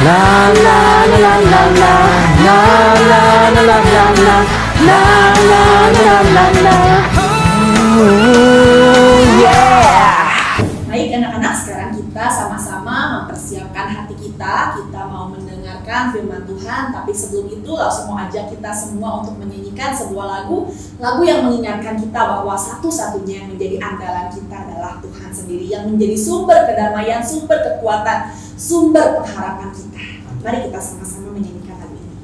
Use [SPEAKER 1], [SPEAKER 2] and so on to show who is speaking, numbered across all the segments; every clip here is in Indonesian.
[SPEAKER 1] La la la la la la. La la la la la la. La la la la la.
[SPEAKER 2] Baik anak-anak, sekarang kita sama-sama mempersiapkan hati kita. Kita mau mendengarkan firman Tuhan. Tapi sebelum itu langsung mau ajak kita semua untuk menyanyikan sebuah lagu yang mengingatkan kita bahwa satu-satunya yang menjadi andalan kita adalah Tuhan sendiri, yang menjadi sumber kedamaian, sumber kekuatan, sumber pengharapan kita. Mari kita sama-sama menyanyikan lagu ini.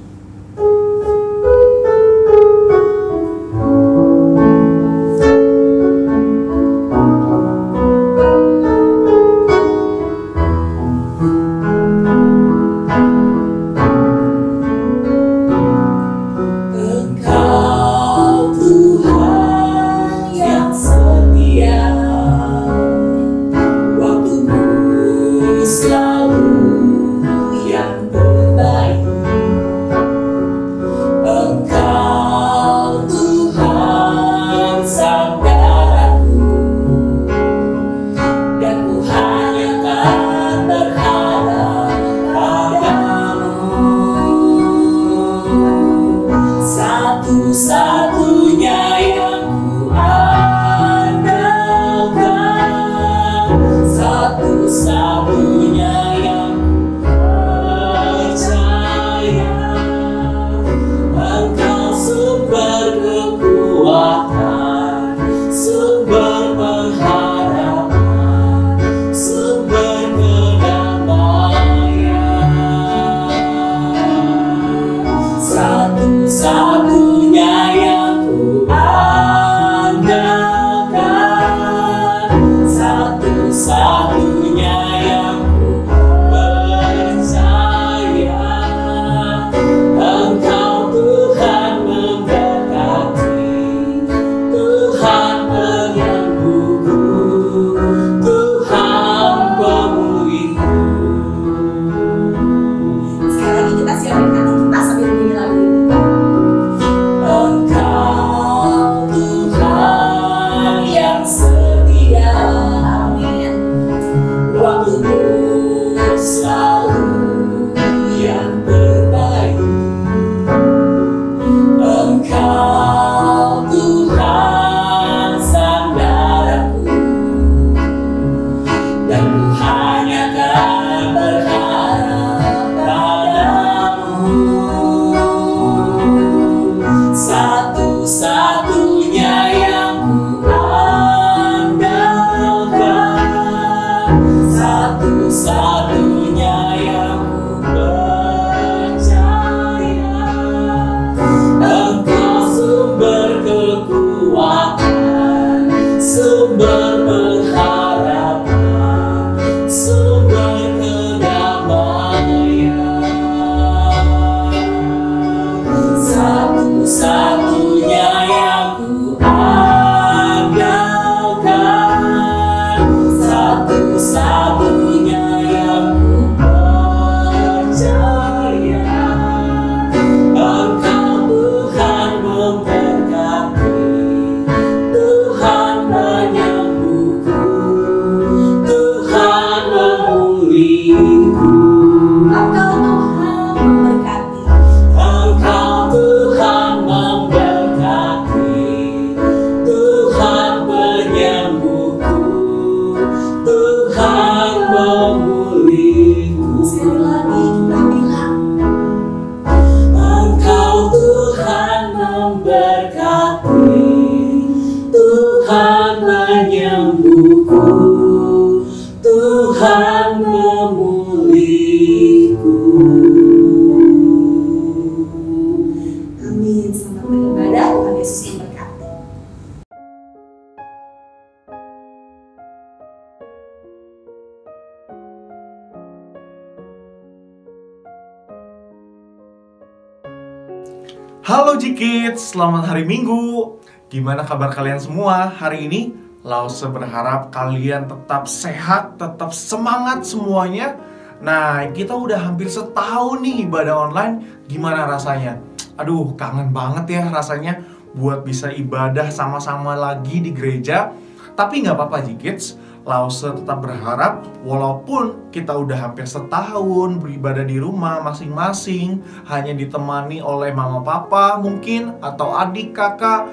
[SPEAKER 3] Halo G-Kids, selamat hari Minggu. Gimana kabar kalian semua hari ini? Lause berharap kalian tetap sehat, tetap semangat semuanya. Nah, kita udah hampir setahun nih ibadah online. Gimana rasanya? Aduh, kangen banget ya rasanya buat bisa ibadah sama-sama lagi di gereja. Tapi nggak apa-apa G-Kids, Lause tetap berharap walaupun kita udah hampir setahun beribadah di rumah masing-masing, hanya ditemani oleh mama papa mungkin, atau adik kakak,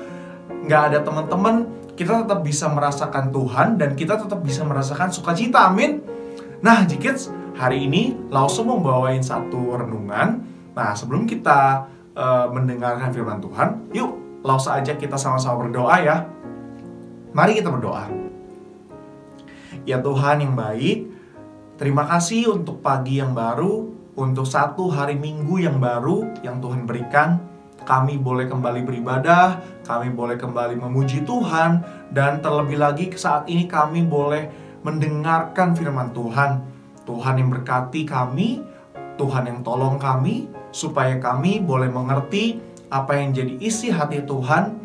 [SPEAKER 3] nggak ada teman-teman, kita tetap bisa merasakan Tuhan dan kita tetap bisa merasakan sukacita, amin. Nah G-Kids, hari ini Lause mau bawain satu renungan. Nah sebelum kita mendengarkan firman Tuhan, yuk Lause ajak kita sama-sama berdoa ya. Mari kita berdoa. Ya Tuhan yang baik, terima kasih untuk pagi yang baru, untuk satu hari Minggu yang baru yang Tuhan berikan. Kami boleh kembali beribadah, kami boleh kembali memuji Tuhan, dan terlebih lagi saat ini kami boleh mendengarkan firman Tuhan. Tuhan yang berkati kami, Tuhan yang tolong kami, supaya kami boleh mengerti apa yang jadi isi hati Tuhan,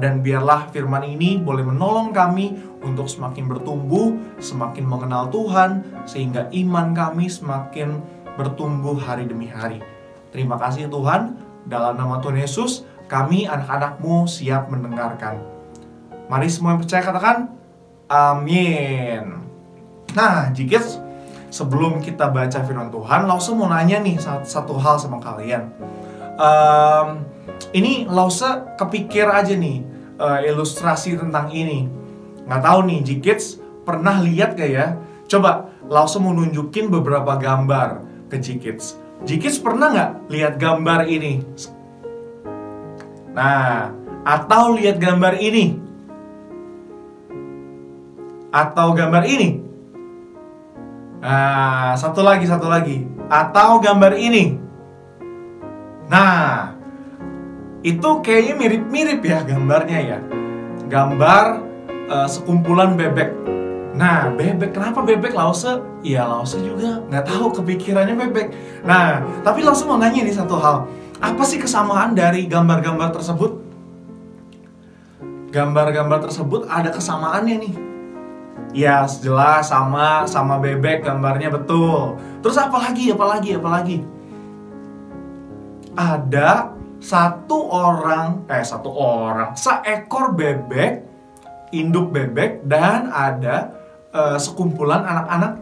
[SPEAKER 3] dan biarlah firman ini boleh menolong kami untuk semakin bertumbuh, semakin mengenal Tuhan, sehingga iman kami semakin bertumbuh hari demi hari. Terima kasih Tuhan, dalam nama Tuhan Yesus, kami anak-anak-Mu siap mendengarkan. Mari semua yang percaya katakan, amin. Nah, G-Kids, sebelum kita baca firman Tuhan, Lause mau nanya nih satu hal sama kalian. Ini Lause kepikir aja nih ilustrasi tentang ini. Nggak tahu nih, G-Kids pernah lihat gak ya? Coba Lause mau nunjukin beberapa gambar ke G-Kids. G-Kids pernah nggak lihat gambar ini? Nah, atau lihat gambar ini? Atau gambar ini? Nah, satu lagi. Atau gambar ini. Nah, itu kayaknya mirip-mirip ya gambarnya ya. Gambar sekumpulan bebek. Nah, bebek, kenapa bebek Lause? Ya Lause juga nggak tahu kepikirannya bebek. Nah, tapi Lause mau nanya nih satu hal. Apa sih kesamaan dari gambar-gambar tersebut? Gambar-gambar tersebut ada kesamaannya nih. Ya, jelas sama bebek gambarnya, betul. Terus apa lagi? Ada seekor bebek, induk bebek, dan ada sekumpulan anak-anak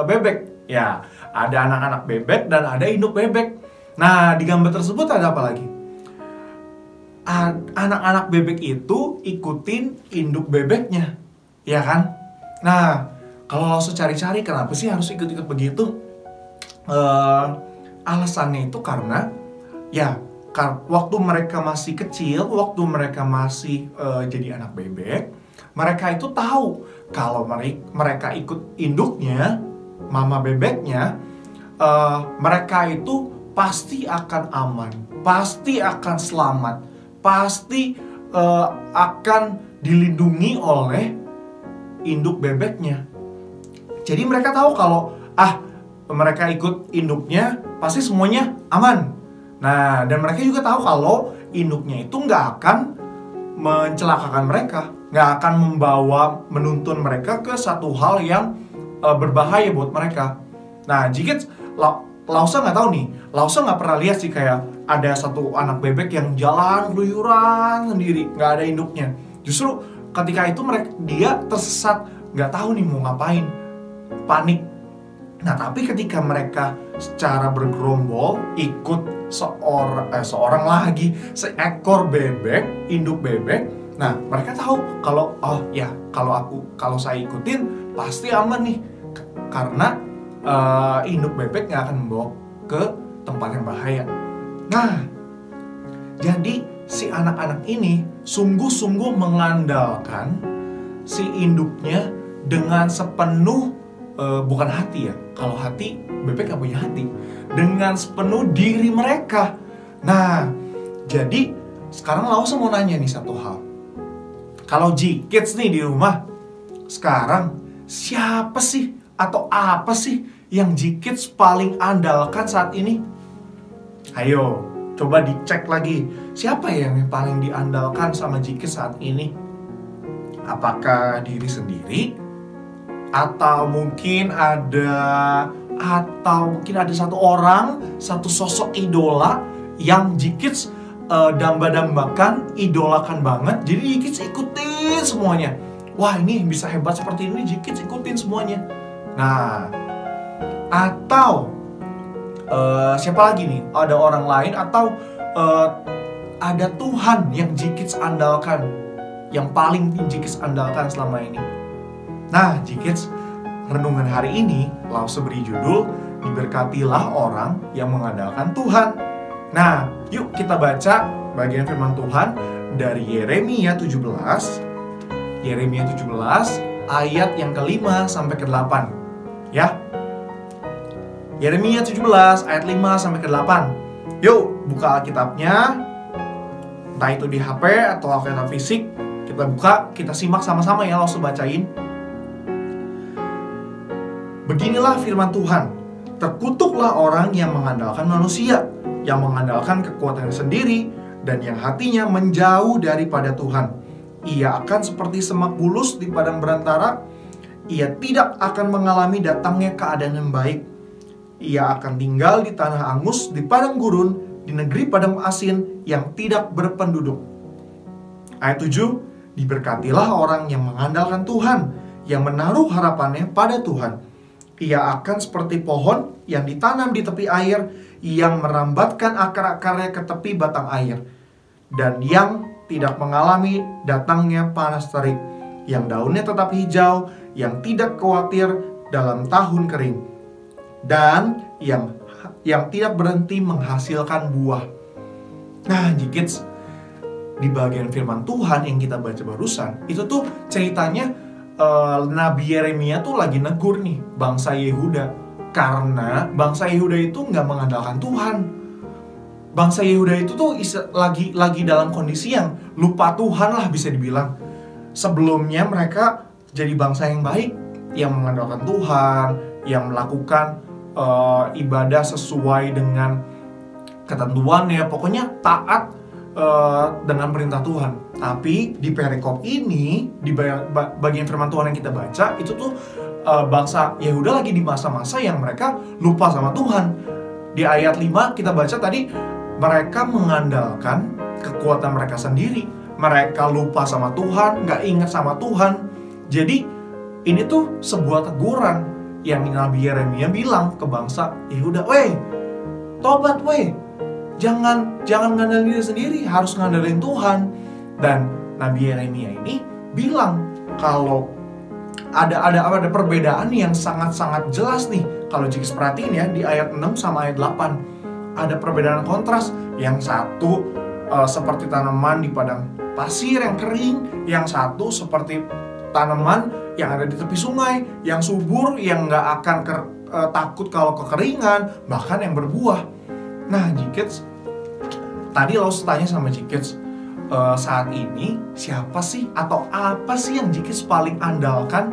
[SPEAKER 3] bebek. Ya, ada anak-anak bebek dan ada induk bebek. Nah, di gambar tersebut ada apa lagi? Anak-anak bebek itu ikutin induk bebeknya. Ya kan? Nah, kalau Lause cari-cari kenapa sih harus ikut-ikut begitu? Alasannya itu karena ya, waktu mereka masih kecil, waktu mereka masih jadi anak bebek, mereka itu tahu kalau mereka ikut induknya, mama bebeknya, mereka itu pasti akan aman, pasti akan selamat, pasti akan dilindungi oleh induk bebeknya. Jadi mereka tahu kalau mereka ikut induknya pasti semuanya aman. Nah, dan mereka juga tahu kalau induknya itu nggak akan mencelakakan mereka, nggak akan menuntun mereka ke satu hal yang berbahaya buat mereka. Nah, jika Lause nggak tahu nih, Lause nggak pernah lihat sih kayak ada satu anak bebek yang jalan keluyuran sendiri, nggak ada induknya. Justru ketika itu dia tersesat, nggak tahu nih mau ngapain, panik. Nah, tapi ketika mereka secara bergerombol ikut seekor bebek, induk bebek, nah mereka tahu kalau kalau saya ikutin pasti aman nih, karena induk bebek nggak akan membawa ke tempat yang bahaya. Nah, jadi si anak-anak ini sungguh-sungguh mengandalkan si induknya dengan sepenuh bukan hati ya. Kalau hati, bebek gak punya hati. Dengan sepenuh diri mereka. Nah, jadi sekarang Lause mau nanya nih satu hal. Kalau G-Kids nih di rumah, sekarang siapa sih atau apa sih yang G-Kids paling andalkan saat ini? Ayo, coba dicek lagi. Siapa yang paling diandalkan sama G-Kids saat ini? Apakah diri sendiri? Atau mungkin ada satu sosok idola yang G-Kids damba-dambakan, idolakan banget. Jadi G-Kids ikutin semuanya. wah ini bisa hebat seperti ini, Jikits ikutin semuanya. Nah, atau siapa lagi nih? Ada orang lain atau ada Tuhan yang Jikits andalkan, yang paling Jikits andalkan selama ini. Nah, Jikits, renungan hari ini Lause beri judul Diberkatilah Orang yang Mengandalkan Tuhan. Nah, yuk kita baca bagian firman Tuhan dari Yeremia 17. Yeremia 17 ayat yang ke-5 sampai ke-8. Ya. Yeremia 17 ayat 5 sampai ke-8. Yuk, buka Alkitabnya. Entah itu di HP atau Alkitab fisik, kita buka, kita simak sama-sama ya, langsung bacain. Beginilah firman Tuhan. Terkutuklah orang yang mengandalkan manusia, yang mengandalkan kekuatannya sendiri, dan yang hatinya menjauh daripada Tuhan. Ia akan seperti semak bulus di padang belantara. Ia tidak akan mengalami datangnya keadaan yang baik. Ia akan tinggal di tanah angus, di padang gurun, di negeri padang asin yang tidak berpenduduk. Ayat 7, diberkatilah orang yang mengandalkan Tuhan, yang menaruh harapannya pada Tuhan. Ia akan seperti pohon yang ditanam di tepi air, yang merambatkan akar-akarnya ke tepi batang air, dan yang tidak mengalami datangnya panas terik, yang daunnya tetap hijau, yang tidak khawatir dalam tahun kering, dan yang tidak berhenti menghasilkan buah. Nah, Jikits, di bagian firman Tuhan yang kita baca barusan, itu tuh ceritanya Nabi Yeremia tuh lagi negur nih bangsa Yehuda, karena bangsa Yehuda itu nggak mengandalkan Tuhan. Bangsa Yehuda itu tuh lagi dalam kondisi yang lupa Tuhan lah, bisa dibilang. Sebelumnya mereka jadi bangsa yang baik, yang mengandalkan Tuhan, yang melakukan ibadah sesuai dengan ketentuannya, pokoknya taat dengan perintah Tuhan. Tapi di perikop ini, di bagian firman Tuhan yang kita baca, itu tuh bangsa Yehuda lagi di masa-masa yang mereka lupa sama Tuhan. Di ayat 5 kita baca tadi, mereka mengandalkan kekuatan mereka sendiri. Mereka lupa sama Tuhan, gak ingat sama Tuhan. Jadi ini tuh sebuah teguran yang Nabi Yeremia bilang ke bangsa Yehuda, weh, tobat weh, jangan ngandalin diri sendiri, harus ngandalin Tuhan. Dan Nabi Yeremia ini bilang kalau ada perbedaan yang sangat-sangat jelas nih. Kalau Jikits perhatiin ya, di ayat 6 sama ayat 8 ada perbedaan kontras. Yang satu seperti tanaman di padang pasir yang kering, yang satu seperti tanaman yang ada di tepi sungai, yang subur, yang nggak akan takut kalau kekeringan, bahkan yang berbuah. Nah, Jikits, tadi lo tanya sama Jikits, saat ini siapa sih atau apa sih yang Jikits paling andalkan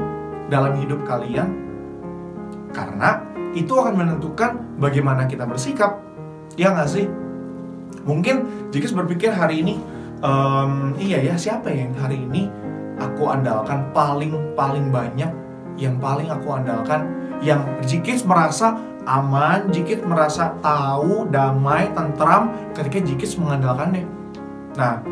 [SPEAKER 3] dalam hidup kalian? Karena itu akan menentukan bagaimana kita bersikap, ya nggak sih? Mungkin Jikits berpikir hari ini, iya ya, siapa yang hari ini aku andalkan paling banyak, yang paling aku andalkan, yang Jikits merasa aman, Jikits merasa tahu, damai, tentram ketika Jikits mengandalkannya. Nah,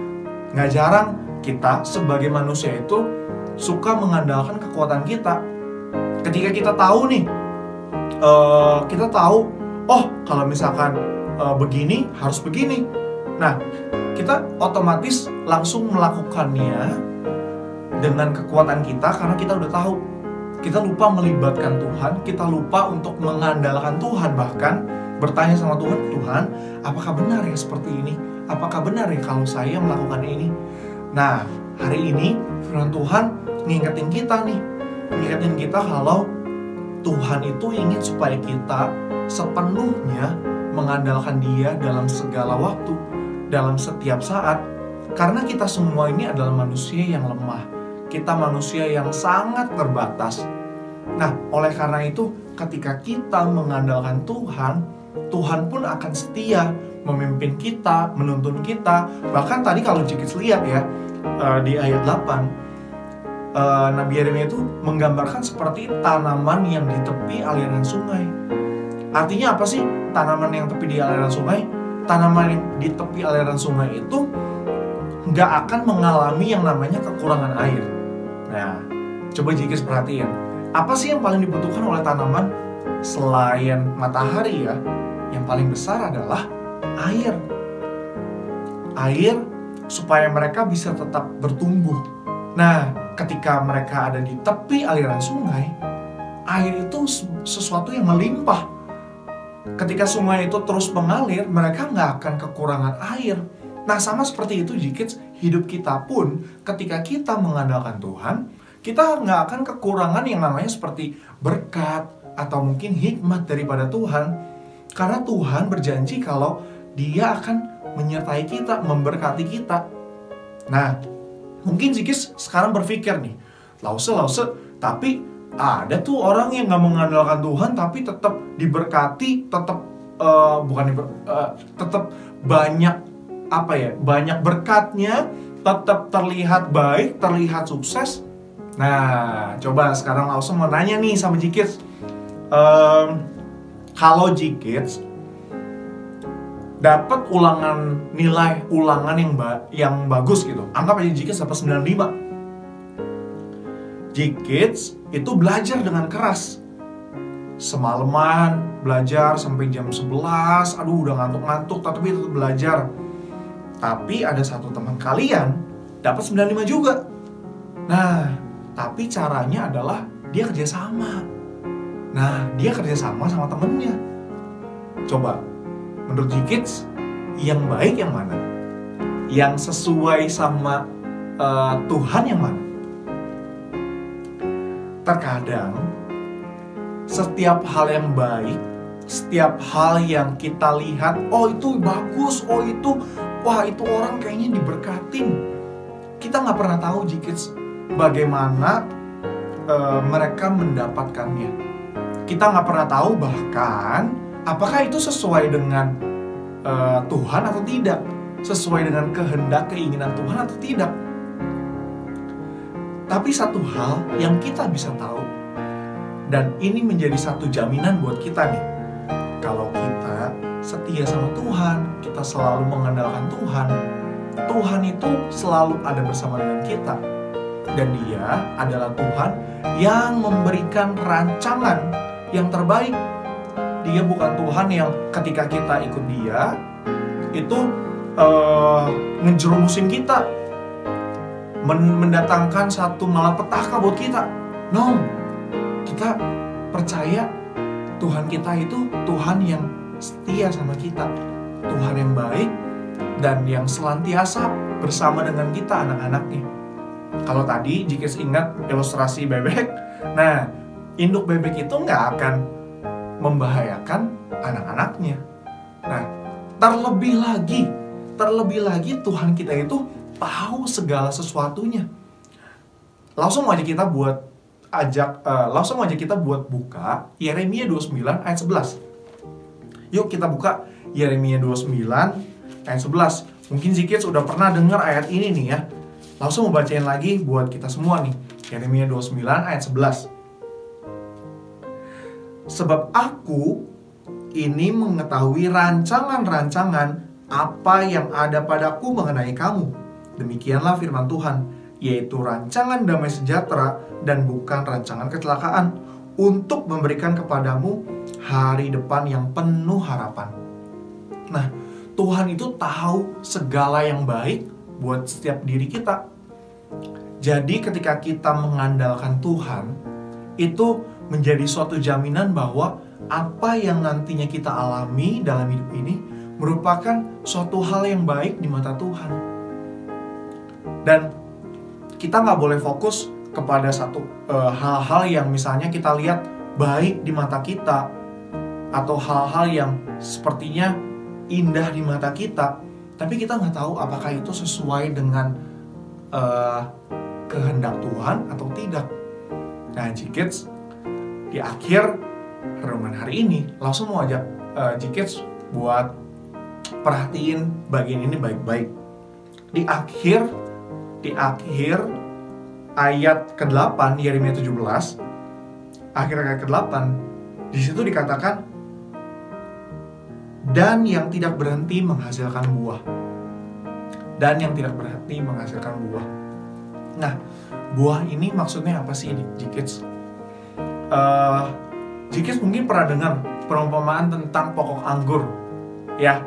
[SPEAKER 3] nggak jarang kita sebagai manusia itu suka mengandalkan kekuatan kita. Ketika kita tahu nih, oh kalau misalkan begini, harus begini. Nah, kita otomatis langsung melakukannya dengan kekuatan kita karena kita udah tahu. Kita lupa melibatkan Tuhan, kita lupa untuk mengandalkan Tuhan, bahkan bertanya sama Tuhan, Tuhan, apakah benar ya seperti ini? Apakah benar ya kalau saya melakukan ini? Nah, hari ini firman Tuhan ngingetin kita kalau Tuhan itu ingin supaya kita sepenuhnya mengandalkan Dia dalam segala waktu, dalam setiap saat. Karena kita semua ini adalah manusia yang lemah. Kita manusia yang sangat terbatas. Nah, oleh karena itu, ketika kita mengandalkan Tuhan, Tuhan pun akan setia memimpin kita, menuntun kita. Bahkan tadi kalau Jikits lihat ya, di ayat 8, Nabi Yeremia itu menggambarkan seperti tanaman yang di tepi aliran sungai. Artinya apa sih tanaman yang tepi di aliran sungai? Tanaman yang di tepi aliran sungai itu nggak akan mengalami yang namanya kekurangan air. Nah, coba Jikis perhatiin, apa sih yang paling dibutuhkan oleh tanaman selain matahari ya? Yang paling besar adalah air. Air supaya mereka bisa tetap bertumbuh. Nah, ketika mereka ada di tepi aliran sungai, air itu sesuatu yang melimpah. Ketika sungai itu terus mengalir, mereka nggak akan kekurangan air. Nah, sama seperti itu Jikits, hidup kita pun ketika kita mengandalkan Tuhan, kita nggak akan kekurangan yang namanya seperti berkat atau mungkin hikmat daripada Tuhan. Karena Tuhan berjanji kalau Dia akan menyertai kita, memberkati kita. Nah, mungkin Jikis sekarang berpikir nih, Lause, tapi ada tuh orang yang nggak mengandalkan Tuhan tapi tetap diberkati, tetap tetap banyak banyak berkatnya, tetap terlihat baik, terlihat sukses. Nah, coba sekarang langsung mau nanya nih sama Jikits. Kalau Jikits dapat nilai ulangan yang bagus gitu, anggap aja Jikits dapat 95. Jikits itu belajar dengan keras, semalaman belajar sampai jam 11, aduh udah ngantuk-ngantuk tapi tetap belajar. Tapi ada satu teman kalian dapat 95 juga. Nah, tapi caranya adalah dia kerjasama. Nah, dia kerjasama sama temennya. Coba, menurut Jikits, yang baik yang mana? Yang sesuai sama Tuhan yang mana? Terkadang, setiap hal yang baik, setiap hal yang kita lihat, oh itu bagus, oh itu, wah itu orang kayaknya diberkatin. Kita nggak pernah tahu Jikits bagaimana mereka mendapatkannya. Kita nggak pernah tahu bahkan apakah itu sesuai dengan Tuhan atau tidak, sesuai dengan kehendak keinginan Tuhan atau tidak. Tapi satu hal yang kita bisa tahu, dan ini menjadi satu jaminan buat kita nih, kalau kita setia sama Tuhan, kita selalu mengandalkan Tuhan, Tuhan itu selalu ada bersama dengan kita. Dan Dia adalah Tuhan yang memberikan rancangan yang terbaik. Dia bukan Tuhan yang ketika kita ikut Dia itu ngejerumusin kita, mendatangkan satu malapetaka buat kita. No, kita percaya Tuhan kita itu Tuhan yang setia sama kita, Tuhan yang baik dan yang senantiasa bersama dengan kita anak-anaknya. Kalau tadi Jikis ingat ilustrasi bebek, nah induk bebek itu nggak akan membahayakan anak-anaknya. Nah, terlebih lagi Tuhan kita itu tahu segala sesuatunya. Langsung aja kita buat buka Yeremia 29 ayat 11. Yuk kita buka Yeremia 29 ayat 11. Mungkin Jikits udah pernah dengar ayat ini nih ya. Langsung mau bacain lagi buat kita semua nih. Yeremia 29 ayat 11. Sebab aku ini mengetahui rancangan-rancangan apa yang ada padaku mengenai kamu. Demikianlah firman Tuhan, yaitu rancangan damai sejahtera dan bukan rancangan kecelakaan, untuk memberikan kepadamu hari depan yang penuh harapan. Nah, Tuhan itu tahu segala yang baik buat setiap diri kita. Jadi ketika kita mengandalkan Tuhan, itu menjadi suatu jaminan bahwa apa yang nantinya kita alami dalam hidup ini merupakan suatu hal yang baik di mata Tuhan. Dan kita nggak boleh fokus kepada satu hal-hal yang misalnya kita lihat baik di mata kita, atau hal-hal yang sepertinya indah di mata kita, tapi kita nggak tahu apakah itu sesuai dengan kehendak Tuhan atau tidak. Nah, Jikits di akhir renungan hari ini langsung mau ajak Jikits buat perhatiin bagian ini baik-baik. Di akhir ayat ke-8 Yeremia 17, akhir ayat ke-8, di situ dikatakan, dan yang tidak berhenti menghasilkan buah. Dan yang tidak berhenti menghasilkan buah. Nah, buah ini maksudnya apa sih, G-Kids? G-Kids mungkin pernah dengar perumpamaan tentang pokok anggur. Ya,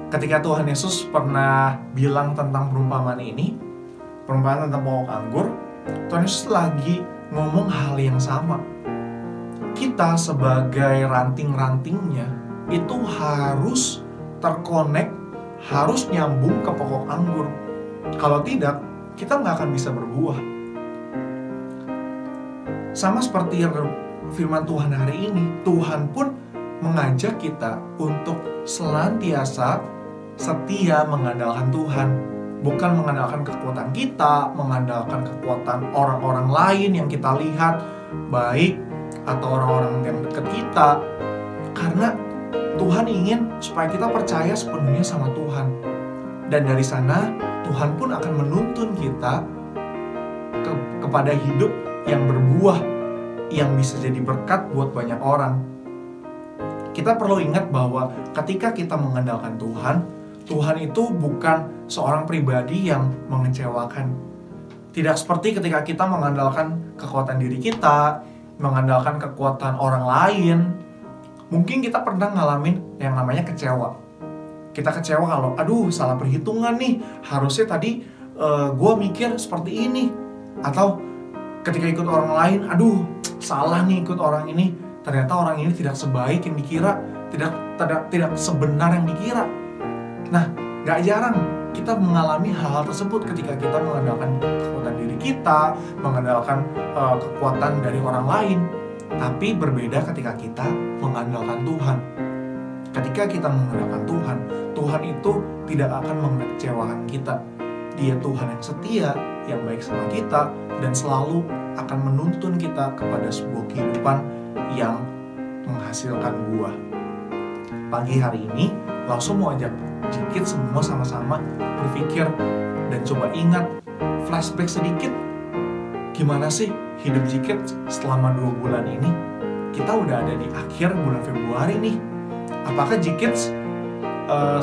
[SPEAKER 3] ketika Tuhan Yesus pernah bilang tentang perumpamaan tentang pokok anggur, Tuhan Yesus lagi ngomong hal yang sama. Kita sebagai ranting-rantingnya itu harus terkonek, harus nyambung ke pokok anggur. Kalau tidak, kita nggak akan bisa berbuah. Sama seperti firman Tuhan hari ini, Tuhan pun mengajak kita untuk senantiasa setia mengandalkan Tuhan. Bukan mengandalkan kekuatan kita, mengandalkan kekuatan orang-orang lain yang kita lihat baik, atau orang-orang yang dekat kita. Karena Tuhan ingin supaya kita percaya sepenuhnya sama Tuhan. Dan dari sana, Tuhan pun akan menuntun kita kepada hidup yang berbuah, yang bisa jadi berkat buat banyak orang. Kita perlu ingat bahwa ketika kita mengandalkan Tuhan, Tuhan itu bukan seorang pribadi yang mengecewakan. Tidak seperti ketika kita mengandalkan kekuatan diri kita, mengandalkan kekuatan orang lain. Mungkin kita pernah ngalamin yang namanya kecewa. Kita kecewa kalau, aduh salah perhitungan nih, harusnya tadi gue mikir seperti ini. Atau ketika ikut orang lain, aduh salah nih ikut orang ini, ternyata orang ini tidak sebaik yang dikira, tidak sebenar yang dikira. Nah, gak jarang kita mengalami hal-hal tersebut ketika kita mengandalkan kekuatan diri kita, mengandalkan kekuatan dari orang lain. Tapi berbeda ketika kita mengandalkan Tuhan. Ketika kita mengandalkan Tuhan, Tuhan itu tidak akan mengecewakan kita. Dia Tuhan yang setia, yang baik sama kita, dan selalu akan menuntun kita kepada sebuah kehidupan yang menghasilkan buah. Pagi hari ini, langsung mau ajak G-Kids semua sama-sama berpikir dan coba ingat, flashback sedikit. Gimana sih hidup G-Kids selama 2 bulan ini? Kita udah ada di akhir bulan Februari nih. Apakah G-Kids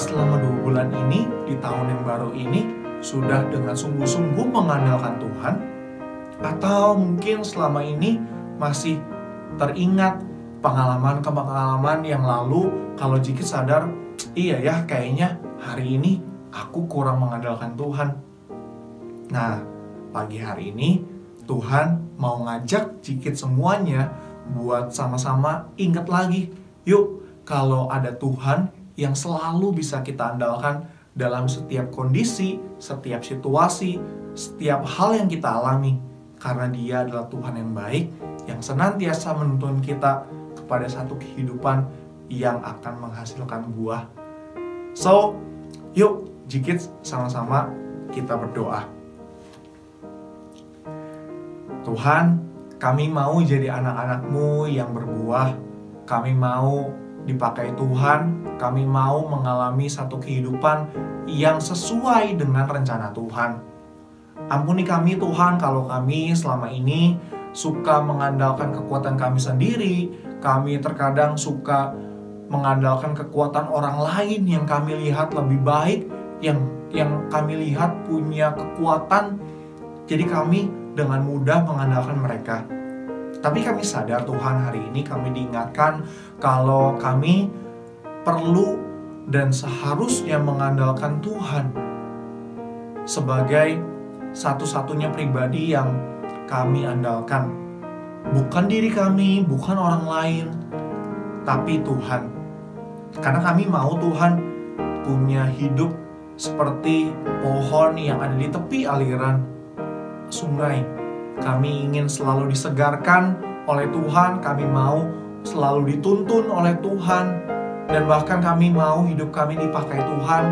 [SPEAKER 3] selama 2 bulan ini, di tahun yang baru ini, sudah dengan sungguh-sungguh mengandalkan Tuhan? Atau mungkin selama ini masih teringat pengalaman yang lalu, kalau G-Kids sadar, iya ya kayaknya hari ini aku kurang mengandalkan Tuhan. Nah, pagi hari ini Tuhan mau ngajak G-Kids semuanya buat sama-sama ingat lagi. Yuk, kalau ada Tuhan yang selalu bisa kita andalkan dalam setiap kondisi, setiap situasi, setiap hal yang kita alami. Karena Dia adalah Tuhan yang baik, yang senantiasa menuntun kita kepada satu kehidupan yang akan menghasilkan buah. So, yuk G-Kids sama-sama kita berdoa. Tuhan, kami mau jadi anak-anak-Mu yang berbuah. Kami mau dipakai Tuhan, kami mau mengalami satu kehidupan yang sesuai dengan rencana Tuhan. Ampuni kami Tuhan kalau kami selama ini suka mengandalkan kekuatan kami sendiri. Kami terkadang suka mengandalkan kekuatan orang lain yang kami lihat lebih baik, yang kami lihat punya kekuatan. Jadi kami dengan mudah mengandalkan mereka. Tapi kami sadar Tuhan, hari ini kami diingatkan kalau kami perlu dan seharusnya mengandalkan Tuhan sebagai satu-satunya pribadi yang kami andalkan. Bukan diri kami, bukan orang lain, tapi Tuhan. Karena kami mau Tuhan punya hidup seperti pohon yang ada di tepi aliran sungai. Kami ingin selalu disegarkan oleh Tuhan, kami mau selalu dituntun oleh Tuhan, dan bahkan kami mau hidup kami dipakai Tuhan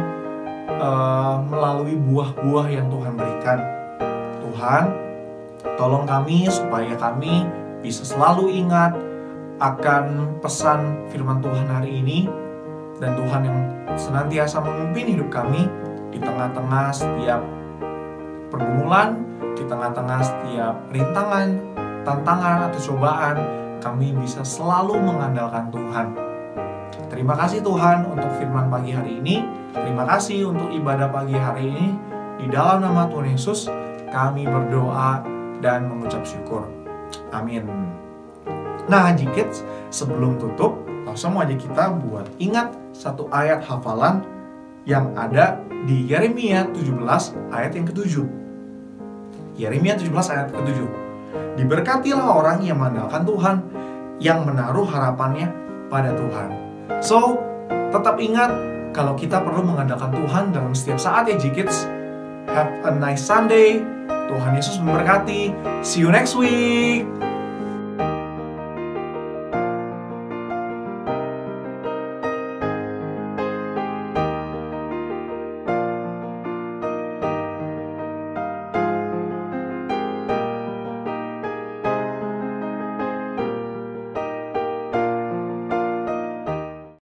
[SPEAKER 3] melalui buah-buah yang Tuhan berikan. Tuhan, tolong kami supaya kami bisa selalu ingat akan pesan firman Tuhan hari ini, dan Tuhan yang senantiasa memimpin hidup kami di tengah-tengah setiap pergumulan, di tengah-tengah setiap rintangan, tantangan, atau cobaan. Kami bisa selalu mengandalkan Tuhan. Terima kasih Tuhan untuk firman pagi hari ini. Terima kasih untuk ibadah pagi hari ini. Di dalam nama Tuhan Yesus, kami berdoa dan mengucap syukur. Amin. Nah, G-Kids, sebelum tutup, langsung mau ajak kita buat ingat satu ayat hafalan yang ada di Yeremia 17 ayat yang ke-7. Yeremia 17 ayat ke-7. Diberkatilah orang yang mengandalkan Tuhan, yang menaruh harapannya pada Tuhan. So, tetap ingat kalau kita perlu mengandalkan Tuhan dalam setiap saat ya G-Kids. Have a nice Sunday. Tuhan Yesus memberkati. See you next week.